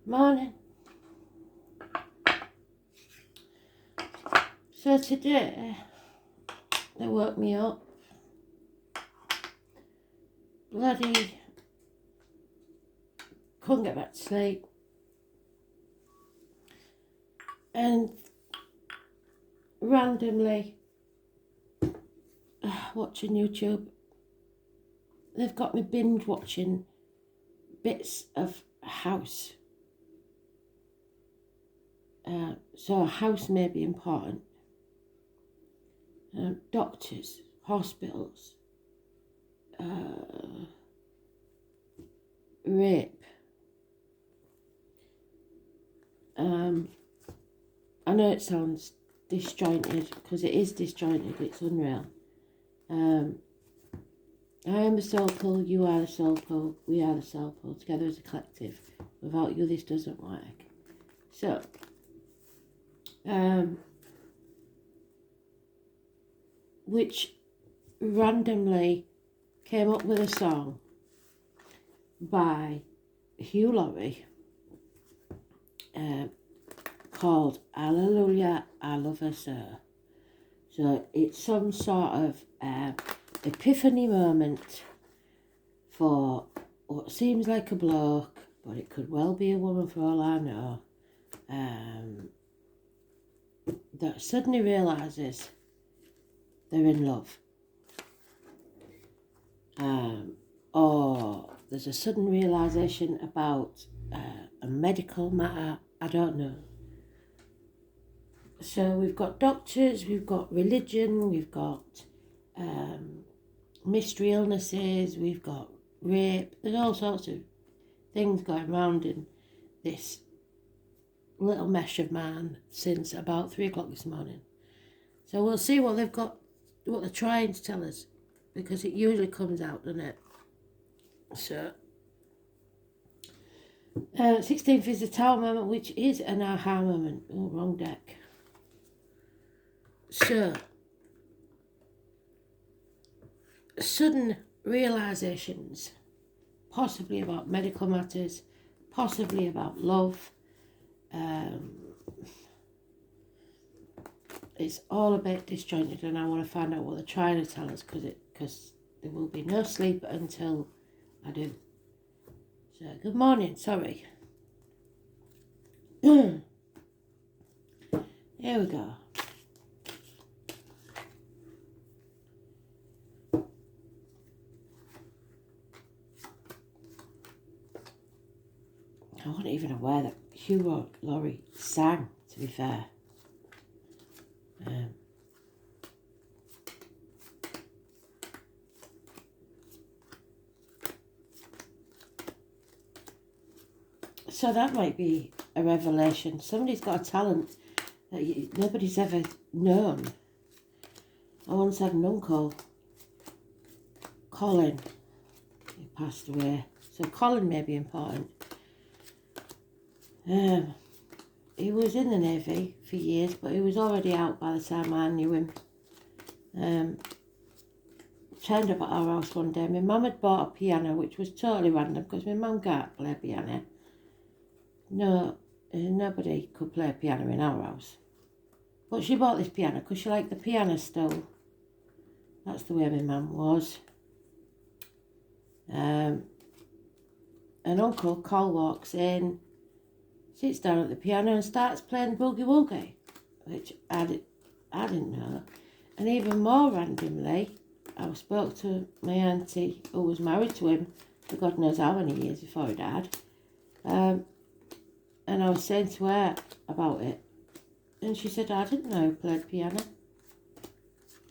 Morning. So today, they woke me up. Bloody couldn't get back to sleep. And randomly watching YouTube, they've got me binge watching bits of House. So a house may be important. Doctors, hospitals, rape. I know it sounds disjointed because it is disjointed, it's unreal. I am the soul pool, you are the soul pool, we are the soul pool, together as a collective. Without you this doesn't work. So, which randomly came up with a song by Hugh Laurie called Hallelujah, I Love Her So. So it's some sort of epiphany moment for what seems like a bloke, but it could well be a woman for all I know, that suddenly realises they're in love. Or there's a sudden realisation about a medical matter, I don't know. So we've got doctors, we've got religion, we've got mystery illnesses, we've got rape, there's all sorts of things going around in this little mesh of man since about 3 o'clock this morning. So we'll see what they've got, what they're trying to tell us, because it usually comes out, doesn't it? So 16th is the Tower moment, which is an aha moment. Oh, wrong deck. So sudden realisations, possibly about medical matters, possibly about love. It's all a bit disjointed, and I want to find out what they're trying to tell us, because there will be no sleep until I do. So good morning, sorry. Here we go. I wasn't even aware that Hugh Laurie sang, to be fair. So that might be a revelation. Somebody's got a talent that nobody's ever known. I once had an uncle, Colin. He passed away. So Colin may be important. He was in the Navy for years, but he was already out by the time I knew him. Turned up at our house one day. My mum had bought a piano, which was totally random because my mum can't play piano. No, nobody could play piano in our house. But she bought this piano because she liked the piano stool. That's the way my mum was. And Uncle Col walks in, sits down at the piano and starts playing Boogie Woogie, which I didn't know. And even more randomly, I spoke to my auntie who was married to him for God knows how many years before he died. And I was saying to her about it. And she said, I didn't know he played piano.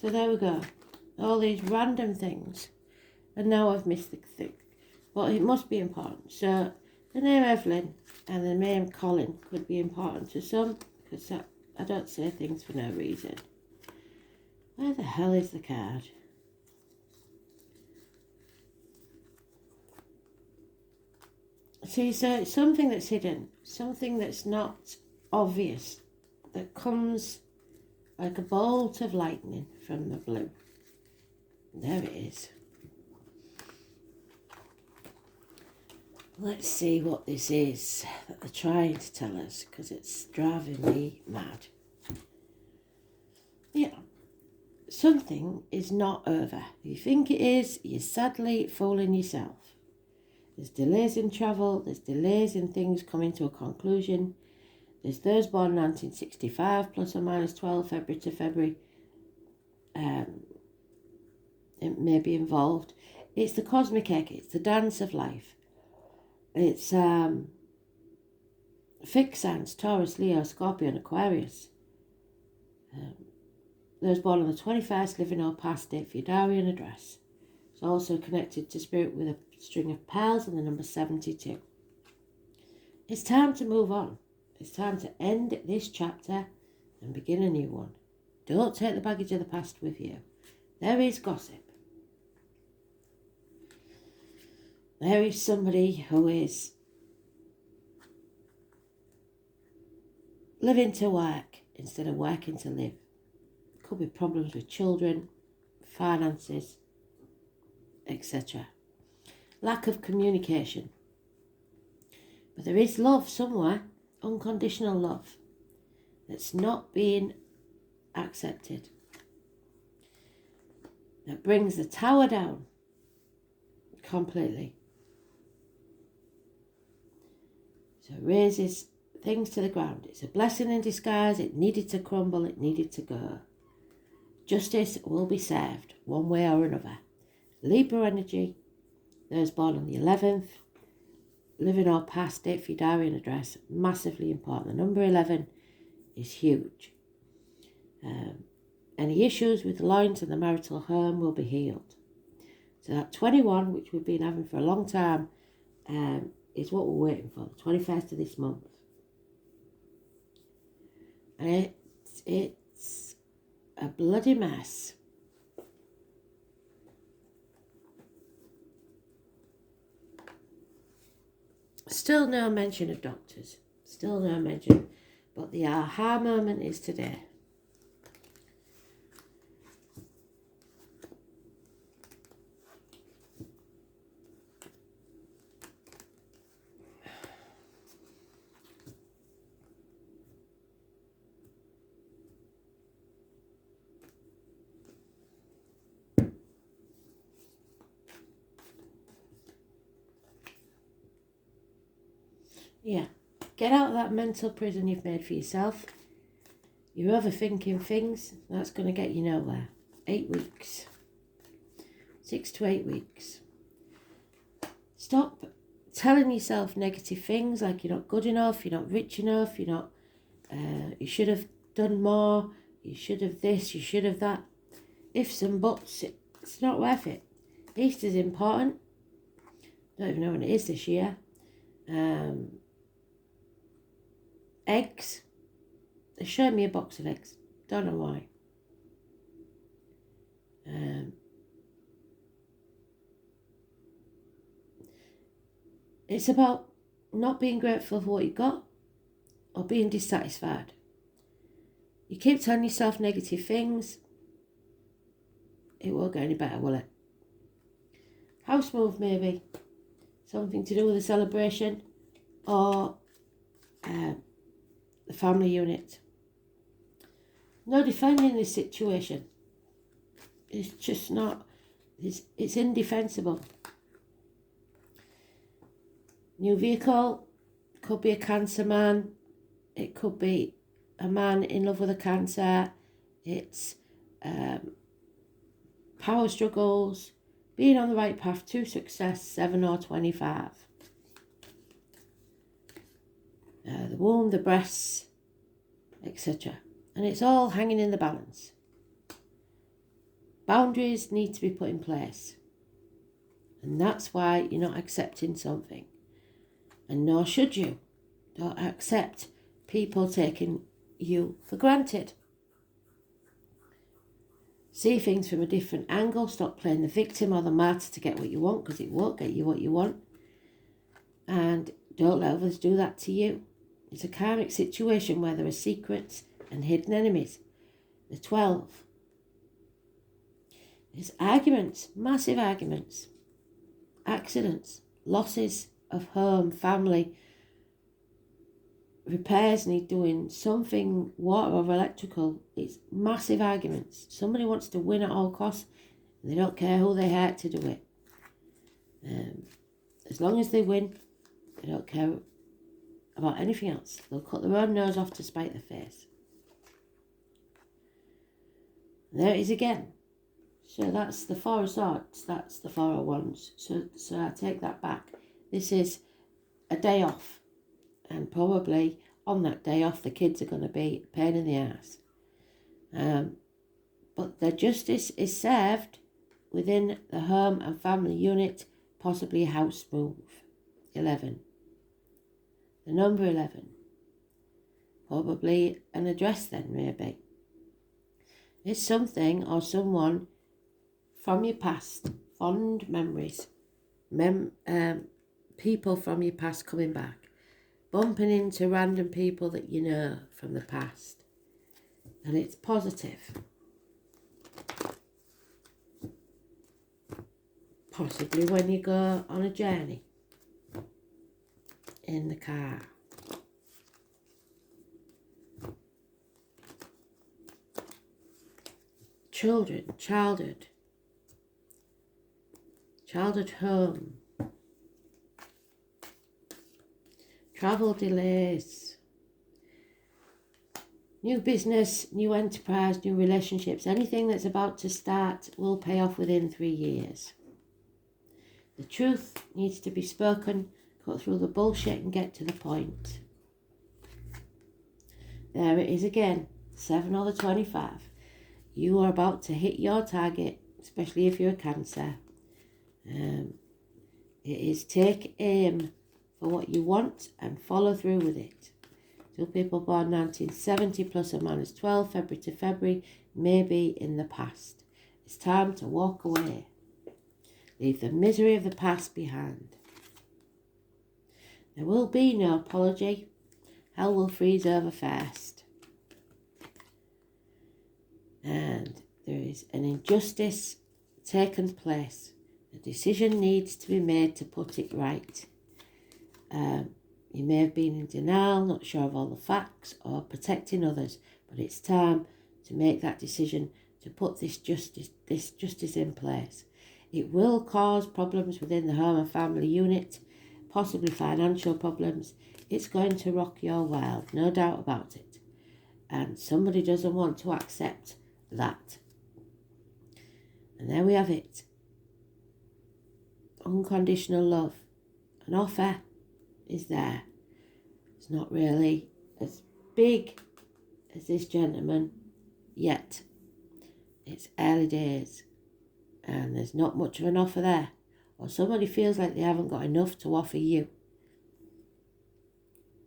So there we go. All these random things. And now I've missed the thing. But it must be important. So the name Evelyn and the name Colin could be important to some, because I don't say things for no reason. Where the hell is the card? See, so it's something that's hidden, something that's not obvious, that comes like a bolt of lightning from the blue. There it is. Let's see what this is that they're trying to tell us, because it's driving me mad. Yeah, something is not over. You think it is, you're sadly fooling yourself. There's delays in travel, there's delays in things coming to a conclusion. There's those born 1965, plus or minus 12, February to February. It may be involved. It's the cosmic egg, it's the dance of life. It's fixed signs, Taurus, Leo, Scorpio and Aquarius. Those born on the 21st, living or past date for your diary and address. It's also connected to spirit with a string of pearls and the number 72. It's time to move on. It's time to end this chapter and begin a new one. Don't take the baggage of the past with you. There is gossip. There is somebody who is living to work instead of working to live. Could be problems with children, finances, etc. Lack of communication. But there is love somewhere, unconditional love, that's not being accepted. That brings the tower down completely. So it raises things to the ground. It's a blessing in disguise. It needed to crumble. It needed to go. Justice will be served one way or another. Libra energy. Those born on the 11th. Living or past date for your diary and address. Massively important. The number 11 is huge. Any issues with the lines and the marital home will be healed. So that 21, which we've been having for a long time, is what we're waiting for. The 21st of this month. And it's a bloody mess. Still no mention of doctors. Still no mention. But the aha moment is today. Yeah, get out of that mental prison you've made for yourself. You're overthinking things. That's going to get you nowhere. 8 weeks. 6 to 8 weeks. Stop telling yourself negative things like you're not good enough, you're not rich enough, you're not, you should have done more, you should have this, you should have that. Ifs and buts, it's not worth it. Easter's important. Don't even know when it is this year. Eggs. They showed me a box of eggs. Don't know why. It's about not being grateful for what you got or being dissatisfied. You keep telling yourself negative things, it won't get any better, will it? House move maybe. Something to do with a celebration or the family unit. No defending this situation. It's just not, it's indefensible. New vehicle, could be a cancer man, it could be a man in love with a cancer, it's power struggles, being on the right path to success, 7 or 25. The womb, the breasts, etc. And it's all hanging in the balance. Boundaries need to be put in place. And that's why you're not accepting something. And nor should you. Don't accept people taking you for granted. See things from a different angle. Stop playing the victim or the martyr to get what you want, because it won't get you what you want. And don't let others do that to you. It's a karmic situation where there are secrets and hidden enemies. The 12. There's arguments, massive arguments, accidents, losses of home, family, repairs need doing, something water or electrical. It's massive arguments. Somebody wants to win at all costs, and they don't care who they hurt to do it. As long as they win, they don't care about anything else. They'll cut their own nose off to spite their face. And there it is again. So that's the Four of Swords, that's the Four of Wands. So I take that back. This is a day off. And probably on that day off, the kids are going to be a pain in the ass. But the justice is served within the home and family unit, possibly a house move. 11. The number 11. Probably an address then, maybe. It's something or someone from your past, fond memories, people from your past coming back, bumping into random people that you know from the past, and it's positive. Possibly when you go on a journey in the car. Children, childhood home, travel delays, new business, new enterprise, new relationships. Anything that's about to start will pay off within 3 years. The truth needs to be spoken, cut through the bullshit and get to the point. There it is again, 7 or the 25. You are about to hit your target, especially if you're a Cancer. It is take aim for what you want and follow through with it. So people born 1970 plus or minus 12, February to February, may be in the past. It's time to walk away. Leave the misery of the past behind. There will be no apology. Hell will freeze over first. And there is an injustice taken place. A decision needs to be made to put it right. You may have been in denial, not sure of all the facts, or protecting others, but it's time to make that decision to put this justice in place. It will cause problems within the home and family unit, possibly financial problems. It's going to rock your world, no doubt about it. And somebody doesn't want to accept that. And there we have it. Unconditional love. An offer is there. It's not really as big as this gentleman yet. It's early days and there's not much of an offer there. Or somebody feels like they haven't got enough to offer you.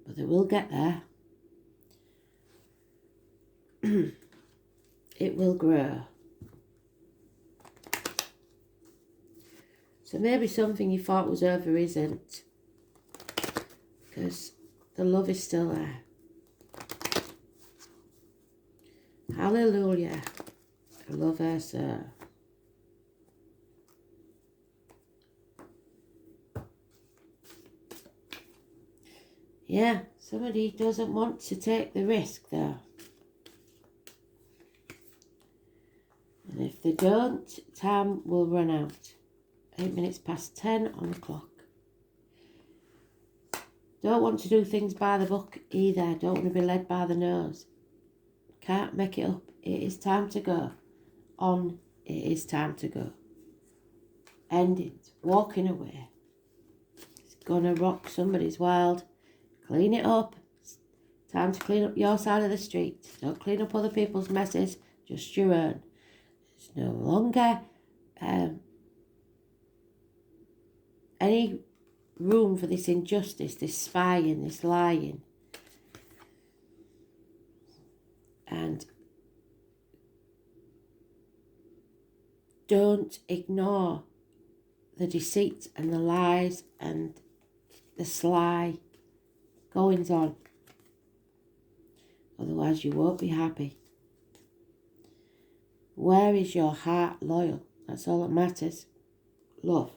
But they will get there. It will grow. So maybe something you thought was over isn't. Because the love is still there. Hallelujah. I love her so. Yeah, somebody doesn't want to take the risk though. And if they don't, time will run out. 8 minutes past 10 on the clock. Don't want to do things by the book either. Don't want to be led by the nose. Can't make it up. It is time to go. On, it is time to go. Ending, walking away. It's gonna rock somebody's world. Clean it up. It's time to clean up your side of the street. Don't clean up other people's messes, just your own. It's no longer any room for this injustice, this spying, this lying. And don't ignore the deceit and the lies and the sly goings on. Otherwise you won't be happy. Where is your heart loyal? That's all that matters. Love.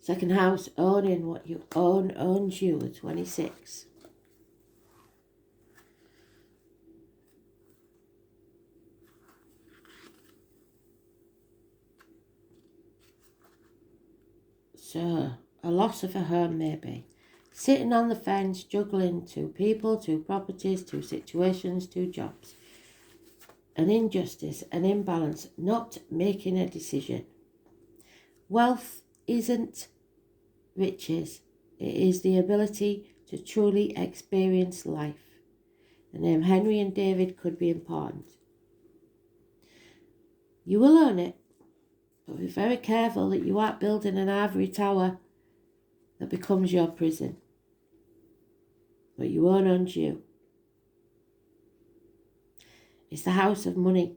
Second house, owning what you own, owns you at 26. So, a loss of a home maybe. Sitting on the fence, juggling 2 people, 2 properties, 2 situations, 2 jobs. An injustice, an imbalance, not making a decision. Wealth isn't riches. It is the ability to truly experience life. The name Henry and David could be important. You will earn it, but be very careful that you aren't building an ivory tower that becomes your prison. But you won't own you. It's the house of money.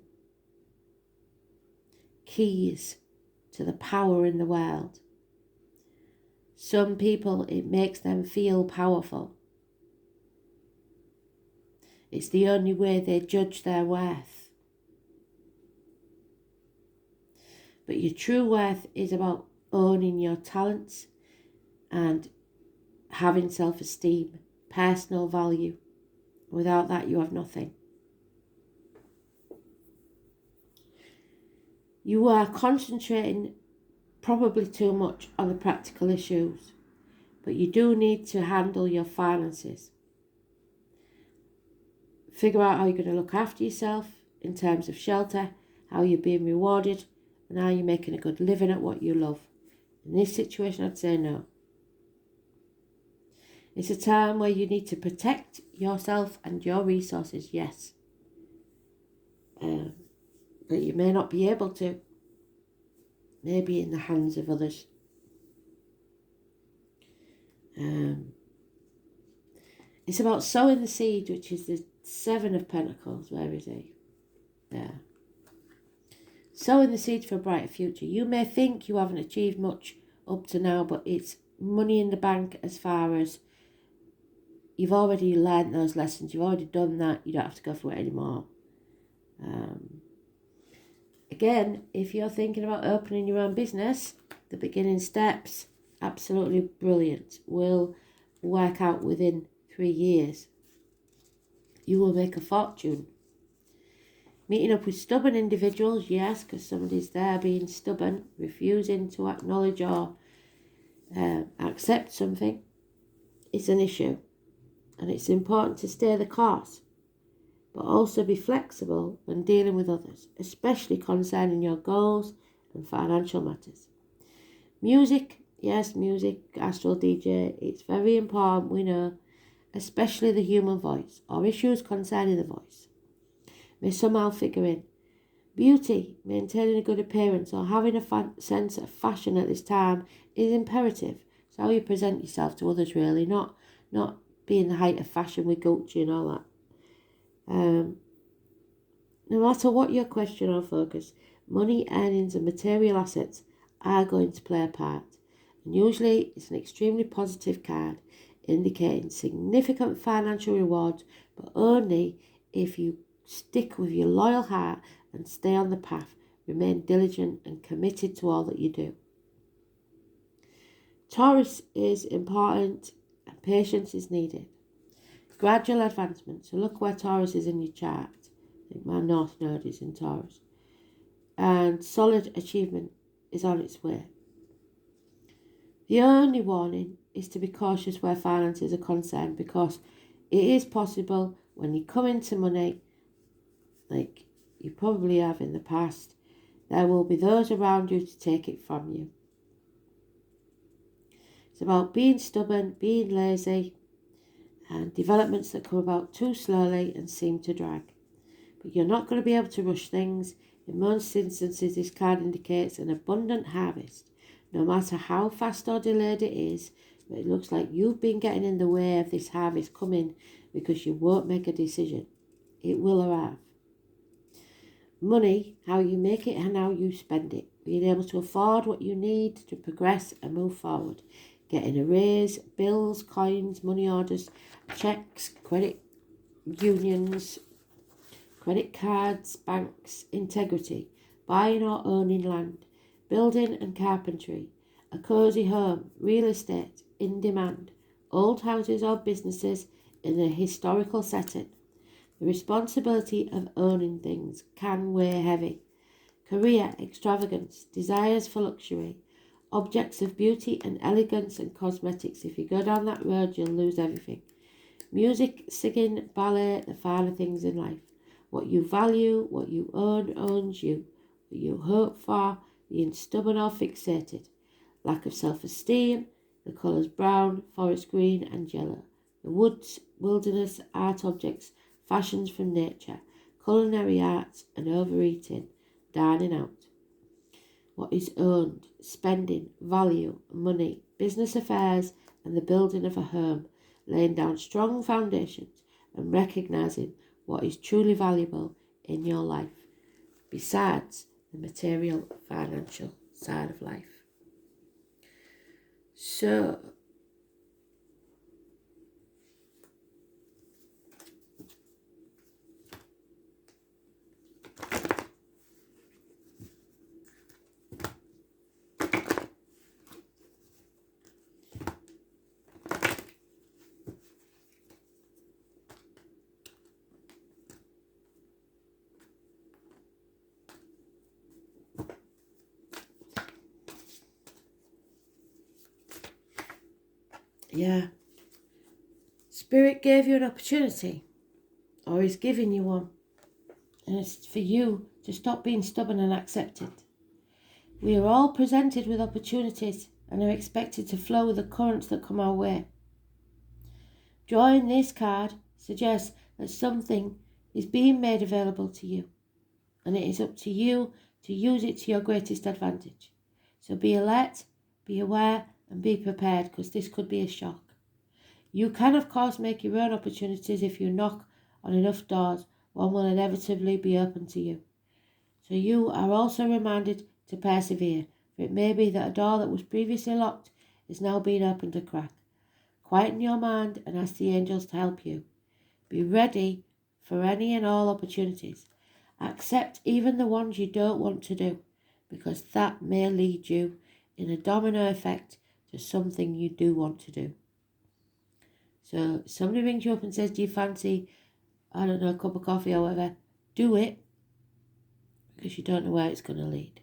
Keys to the power in the world. Some people, it makes them feel powerful. It's the only way they judge their worth. But your true worth is about owning your talents and having self-esteem, personal value. Without that, you have nothing. You are concentrating probably too much on the practical issues, but you do need to handle your finances. Figure out how you're going to look after yourself in terms of shelter, how you're being rewarded, and how you're making a good living at what you love. In this situation, I'd say no. It's a time where you need to protect yourself and your resources, yes. But you may not be able to. Maybe in the hands of others. It's about sowing the seed, which is the 7 of Pentacles. Where is he? There. Sowing the seed for a brighter future. You may think you haven't achieved much up to now, but it's money in the bank as far as you've already learned those lessons. You've already done that. You don't have to go through it anymore. Again, if you're thinking about opening your own business, the beginning steps, absolutely brilliant, will work out within 3 years. You will make a fortune. Meeting up with stubborn individuals, yes, because somebody's there being stubborn, refusing to acknowledge or accept something, is an issue. And it's important to stay the course, but also be flexible when dealing with others, especially concerning your goals and financial matters. Music, yes, music, astral DJ, it's very important, we know, especially the human voice or issues concerning the voice, may somehow figure in. Beauty, maintaining a good appearance or having a sense of fashion at this time is imperative. It's how you present yourself to others, really, not being the height of fashion with Gucci and all that. No matter what your question or focus, money, earnings and material assets are going to play a part. And usually it's an extremely positive card, indicating significant financial rewards, but only if you stick with your loyal heart and stay on the path, remain diligent and committed to all that you do. Taurus is important and patience is needed. Gradual advancement. So look where Taurus is in your chart. I think my North Node is in Taurus. And solid achievement is on its way. The only warning is to be cautious where finances are concerned, because it is possible when you come into money, like you probably have in the past, there will be those around you to take it from you. It's about being stubborn, being lazy, and developments that come about too slowly and seem to drag. But you're not going to be able to rush things. In most instances, this card indicates an abundant harvest, no matter how fast or delayed it is. But it looks like you've been getting in the way of this harvest coming because you won't make a decision. It will arrive. Money, how you make it and how you spend it. Being able to afford what you need to progress and move forward. Getting a raise, bills, coins, money orders, checks, credit unions, credit cards, banks, integrity, buying or owning land, building and carpentry, a cosy home, real estate, in demand, old houses or businesses in a historical setting. The responsibility of owning things can weigh heavy. Career, extravagance, desires for luxury, objects of beauty and elegance and cosmetics. If you go down that road, you'll lose everything. Music, singing, ballet, the finer things in life. What you value, what you own, owns you. What you hope for, being stubborn or fixated. Lack of self-esteem, the colours brown, forest green and yellow. The woods, wilderness, art objects, fashions from nature, culinary arts and overeating, dining out. What is owned, spending, value, money, business affairs and the building of a home, laying down strong foundations and recognising what is truly valuable in your life, besides the material, financial side of life. So, yeah, Spirit gave you an opportunity, or is giving you one, and it's for you to stop being stubborn and accept it. We are all presented with opportunities and are expected to flow with the currents that come our way. Drawing this card suggests that something is being made available to you, and it is up to you to use it to your greatest advantage. So be alert, be aware, and be prepared, because this could be a shock. You can, of course, make your own opportunities. If you knock on enough doors, one will inevitably be open to you. So you are also reminded to persevere, for it may be that a door that was previously locked is now being opened a crack. Quieten your mind and ask the angels to help you. Be ready for any and all opportunities. Accept even the ones you don't want to do, because that may lead you in a domino effect to something you do want to do. So somebody rings you up and says, do you fancy, I don't know, a cup of coffee or whatever? Do it, because you don't know where it's going to lead.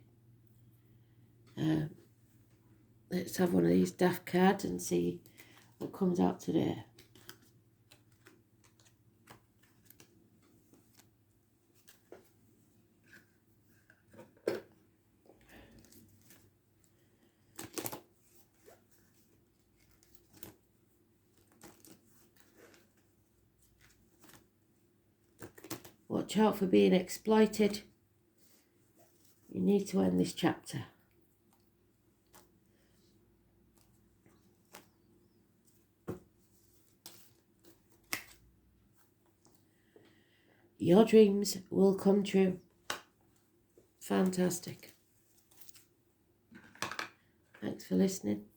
Let's have one of these daft cards and see what comes out today. Watch out for being exploited. You need to end this chapter. Your dreams will come true. Fantastic. Thanks for listening.